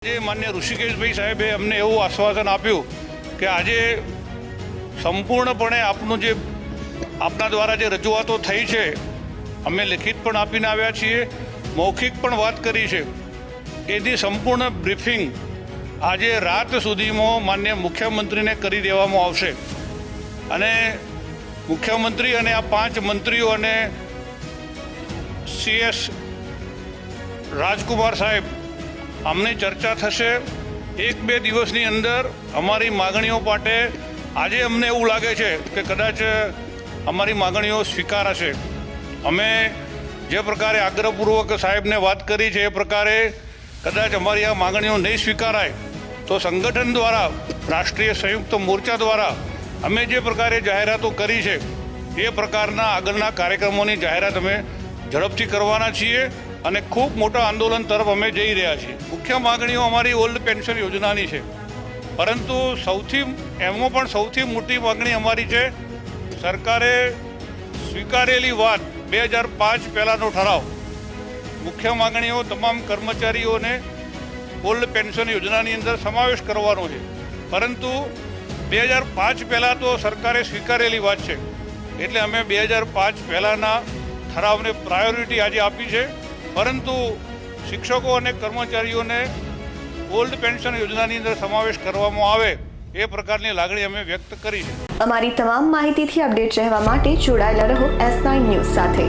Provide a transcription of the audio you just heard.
માન્ય ઋષિકેશભાઈ સાહેબે અમને એવું આશ્વાસન આપ્યું કે આજે સંપૂર્ણપણે આપના દ્વારા જે રજૂઆતો થઈ છે અમે લિખિત પણ આપીને આવ્યા છીએ, મૌખિક પણ વાત કરી છે, એની સંપૂર્ણ બ્રીફિંગ આજે રાત સુધીમાં માન્ય મુખ્યમંત્રીને કરી દેવામાં આવશે અને મુખ્યમંત્રી અને આ 5 મંત્રીઓ અને CS રાજકુમાર સાહેબ અમને ચર્ચા થશે। 1-2 દિવસની અંદર અમારી માગણીઓ માટે આજે અમને એવું લાગે છે કે કદાચ અમારી માગણીઓ સ્વીકારાશે। અમે જે પ્રકારે આગ્રહપૂર્વક સાહેબને વાત કરી છે એ પ્રકારે કદાચ અમારી આ માગણીઓ નહીં સ્વીકારાય તો સંગઠન દ્વારા, રાષ્ટ્રીય સંયુક્ત મોરચા દ્વારા અમે જે પ્રકારે જાહેરાતો કરી છે એ પ્રકારના આગળના કાર્યક્રમોની જાહેરાત અમે ઝડપથી કરવાના છીએ અને ખૂબ મોટા આંદોલન તરફ અમે જઈ રહ્યા છીએ। મુખ્ય માગણીઓ અમારી ઓલ્ડ પેન્શન યોજનાની છે, પરંતુ એમાં પણ સૌથી મોટી માગણી અમારી છે સરકારે સ્વીકારેલી વાત 2005 પહેલાંનો ઠરાવ। મુખ્ય માગણીઓ તમામ કર્મચારીઓને ઓલ્ડ પેન્શન યોજનાની અંદર સમાવેશ કરવાનો છે, પરંતુ 2005 પહેલાં તો સરકારે સ્વીકારેલી વાત છે, એટલે અમે 2005 પહેલાંના ઠરાવને પ્રાયોરિટી આજે આપી છે, પરંતુ શિક્ષકો અને કર્મચારીઓને ઓલ્ડ પેન્શન યોજનાની અંદર સમાવેશ કરવામાં આવે એ પ્રકારની લાગણી અમે વ્યક્ત કરી છે। અમારી તમામ માહિતીથી અપડેટ રહેવા માટે જોડાયેલા રહો S9 ન્યૂઝ સાથે।